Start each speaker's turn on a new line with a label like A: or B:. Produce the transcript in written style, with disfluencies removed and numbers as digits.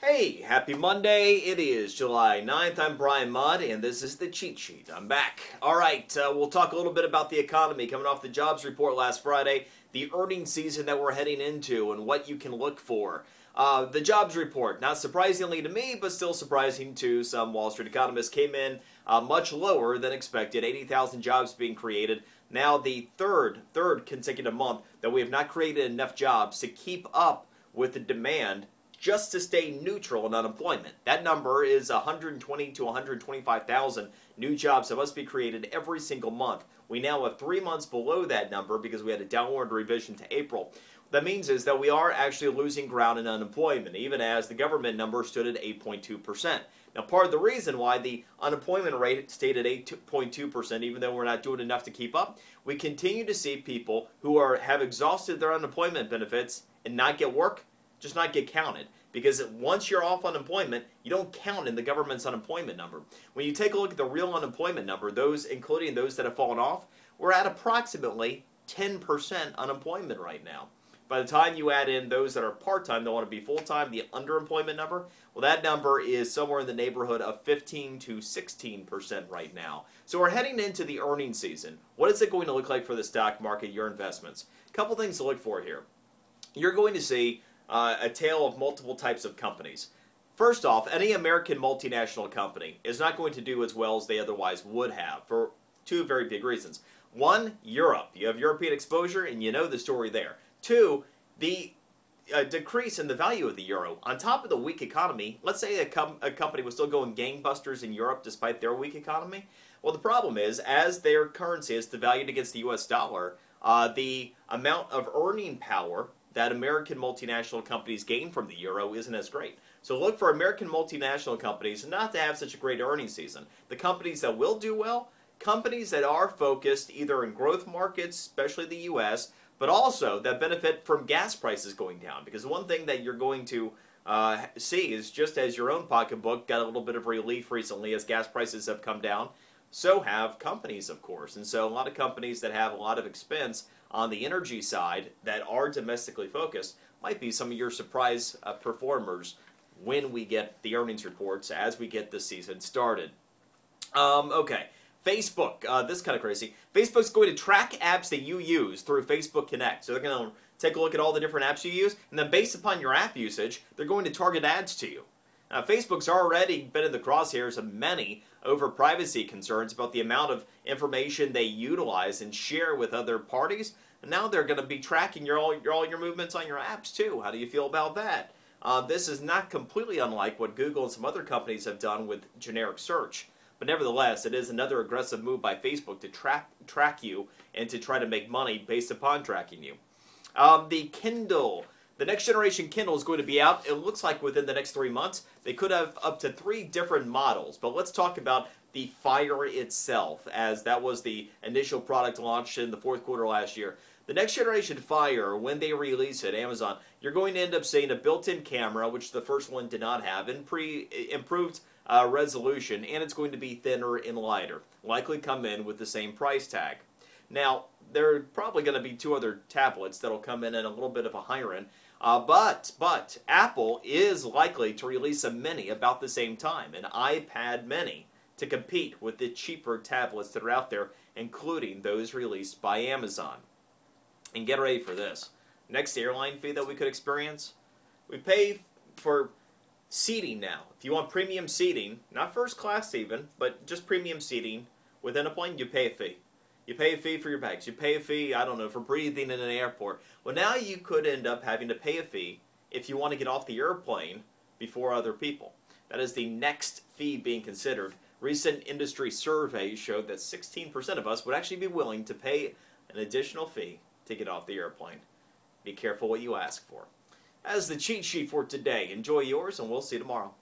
A: Hey, happy Monday. It is July 9th. I'm Brian Mudd, and this is the Cheat Sheet. I'm back. All right, we'll talk a little bit about the economy coming off the jobs report last Friday, the earnings season that we're heading into, and what you can look for. The jobs report, not surprisingly to me, but still surprising to some Wall Street economists, came in much lower than expected, 80,000 jobs being created. Now the third consecutive month that we have not created enough jobs to keep up with the demand just to stay neutral in unemployment. That number is 120 to 125,000 new jobs that must be created every single month. We now have 3 months below that number because we had a downward revision to April. What that means is that we are actually losing ground in unemployment, even as the government number stood at 8.2%. Now, part of the reason why the unemployment rate stayed at 8.2%, even though we're not doing enough to keep up, we continue to see people who have exhausted their unemployment benefits and not get work, just not get counted. Because once you're off unemployment, you don't count in the government's unemployment number. When you take a look at the real unemployment number, those including those that have fallen off, we're at approximately 10% unemployment right now. By the time you add in those that are part-time, that want to be full-time, the underemployment number, well, that number is somewhere in the neighborhood of 15 to 16% right now. So we're heading into the earnings season. What is it going to look like for the stock market, your investments? A couple things to look for here. You're going to see a tale of multiple types of companies. First off, any American multinational company is not going to do as well as they otherwise would have for two very big reasons. One, Europe. You have European exposure, and you know the story there. Two, the decrease in the value of the euro. On top of the weak economy, let's say a company was still going gangbusters in Europe despite their weak economy. Well, the problem is, as their currency is devalued against the U.S. dollar, the amount of earning power that American multinational companies gain from the euro isn't as great. So look for American multinational companies not to have such a great earnings season. The companies that will do well, companies that are focused either in growth markets, especially the U.S., but also that benefit from gas prices going down. Because one thing that you're going to see is just as your own pocketbook got a little bit of relief recently as gas prices have come down, so have companies, of course. And so a lot of companies that have a lot of expense on the energy side that are domestically focused might be some of your surprise performers when we get the earnings reports as we get the season started. Okay, Facebook, this is kind of crazy. Facebook's going to track apps that you use through Facebook Connect. So they're going to take a look at all the different apps you use, and then based upon your app usage, they're going to target ads to you. Now, Facebook's already been in the crosshairs of many over privacy concerns about the amount of information they utilize and share with other parties. And now they're going to be tracking all your movements on your apps too. How do you feel about that? This is not completely unlike what Google and some other companies have done with generic search. But nevertheless, it is another aggressive move by Facebook to track you and to try to make money based upon tracking you. The Kindle. The next generation Kindle is going to be out, it looks like within the next 3 months. They could have up to 3 different models, but let's talk about the Fire itself, as that was the initial product launched in the 4th quarter last year. The next generation Fire, when they release it, Amazon, you're going to end up seeing a built-in camera, which the first one did not have, and improved resolution, and it's going to be thinner and lighter. Likely come in with the same price tag. Now, there are probably going to be 2 other tablets that'll come in at a little bit of a higher end. But Apple is likely to release a Mini about the same time, an iPad Mini, to compete with the cheaper tablets that are out there, including those released by Amazon. And get ready for this. Next airline fee that we could experience, we pay for seating now. If you want premium seating, not first class even, but just premium seating within a plane, you pay a fee. You pay a fee for your bags. You pay a fee, I don't know, for breathing in an airport. Well, now you could end up having to pay a fee if you want to get off the airplane before other people. That is the next fee being considered. Recent industry surveys showed that 16% of us would actually be willing to pay an additional fee to get off the airplane. Be careful what you ask for. That is the cheat sheet for today. Enjoy yours, and we'll see you tomorrow.